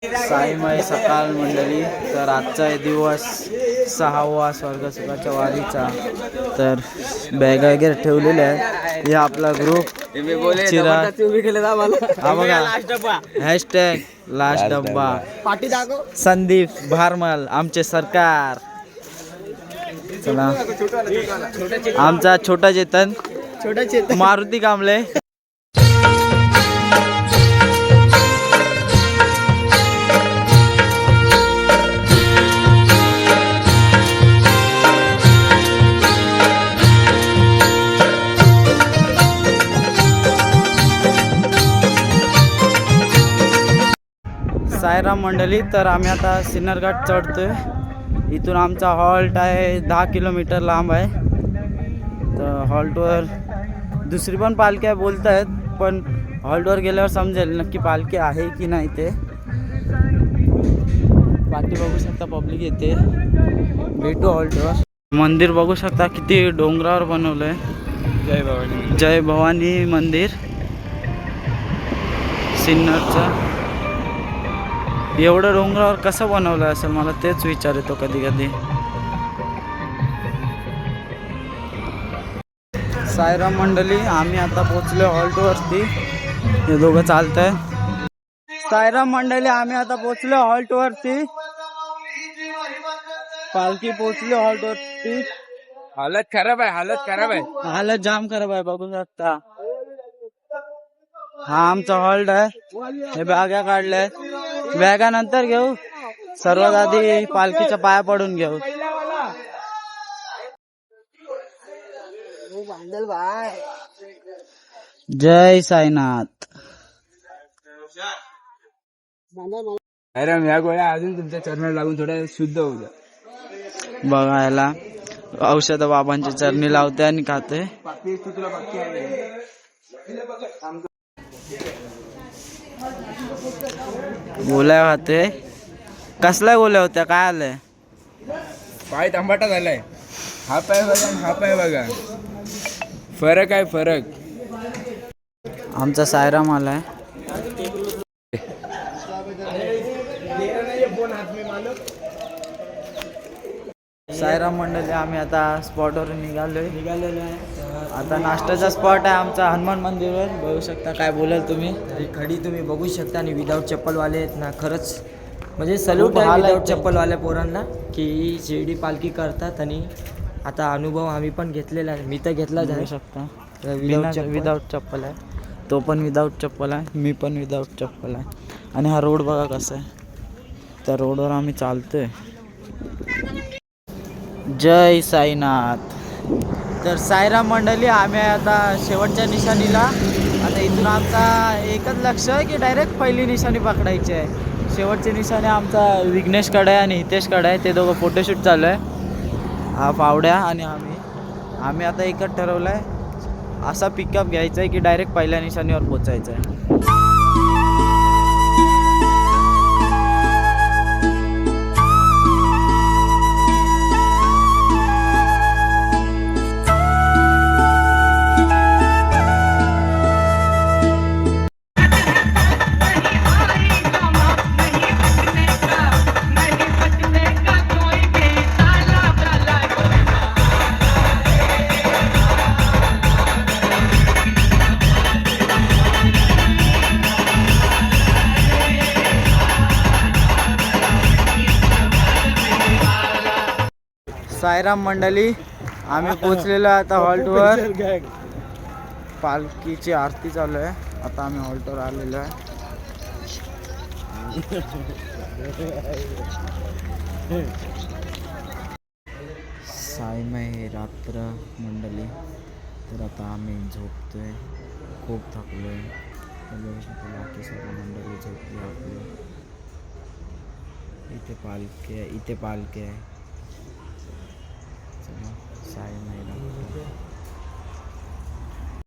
साईमय सकाळ मंडळी. तर आजचा दिवस 6वा स्वर्गसुखाच्या वारीचा. तर बॅग वगैरे ठेवलेल्या आहेत. हे आपला ग्रुप चिराग. हा बघा हॅशटॅग लास्ट डब्बा. संदीप भारमल आमचे सरकार. चला आमचा छोटा चेतन मारुती कांबळे. सायराम मंडळी. तर आम्ही आता सिन्नरघाट चढतोय. इथून आमचा हॉल्ट आहे 10 किलोमीटर लांब आहे. तर हॉल्टवर दुसरी पण पालखी आहे बोलत आहेत, पण हॉल्टवर गेल्यावर समजेल नक्की पालखी आहे की नाही ते. पाठी बघू शकता पब्लिक येते. भेटू हॉल्टवर. मंदिर बघू शकता किती डोंगरावर बनवलं आहे. जय भवानी मंदिर सिन्नरचं. एवढं डोंगरावर कसं बनवलं असेल मला तेच विचार येतो कधी कधी. सायराम मंडळी आम्ही आता पोचलो हॉल्टवरती. हे दोघं चालत आहे. सायराम मंडळी आम्ही आता पोचलो हॉल्टवरती. पालखी पोचली हॉल्टवरती. हालत खराब आहे, हालत खराब आहे, हालत जाम खराब आहे बघू शकता. हा आमचा हॉल्ट आहे. हे बॅगा काढल्या. बॅगा नंतर घेऊ. सर्वात आधी पालखीच्या पाया पडून घेऊ. जय साईनाथ. अरे या गोळ्या अजून तुमच्या चरणाला लागून थोड्या शुद्ध होऊ द्या. बघायला औषध बाबांच्या चरणी लावते आणि खाते. गोल्या खाते. कसल्या गोल्या होत्या काय आलंय? पाय तांबाटा झालाय. हा पाय बघा, हा पाय बघा, फरक आहे फरक. आमचा सायराम आलाय. सायराम मंडळी आम्ही आता स्पॉटवर निघालेलो आहे. आता नाश्त्याचा स्पॉट आहे आमचा हनुमान मंदिरवर. बघू शकता. काय बोलाल तुम्ही? खडी तुम्ही बघू शकता. आणि विदाऊट चप्पलवाले आहेत ना, खरंच म्हणजे सल्यूट आहे विदाऊट चप्पलवाल्या पोरांना की शिर्डी पालखी करतात. आणि आता अनुभव आम्ही पण घेतलेला आहे. मी तर घेतलाच आहे. शकता विदाऊट चप्पल आहे. तो पण विदाऊट चप्पल आहे. मी पण विदाऊट चप्पल आहे. आणि हा रोड बघा कसा आहे. त्या रोडवर आम्ही चालतोय. जय साईनाथ. तर साईराम मंडळी आम्ही आता शेवटच्या निशाणीला. आता इथून आमचा एकच लक्ष आहे की डायरेक्ट पहिली निशाणी पकडायची आहे. शेवटची निशाणी आमचा विघ्नेशकडे आहे आणि हितेशकडे आहे. ते दोघं फोटोशूट चालू आहे. हा पावड्या आणि आम्ही आता एकच ठरवलं आहे असा पिकअप घ्यायचा आहे की डायरेक्ट पहिल्या निशाणीवर पोचायचं आहे. सायराम मंडळी आम्ही पोचलेलो आता हॉल्टवर. पालखीची आरती चालू आहे. आता आम्ही हॉल्टवर आलेलो आहे. साईमय रात्र मंडळी. तर आता आम्ही झोपतोय. खूप थकलोय. बाकी सर्व मंडळी झोपली आपली. इथे पालखी आहे. चला साईमय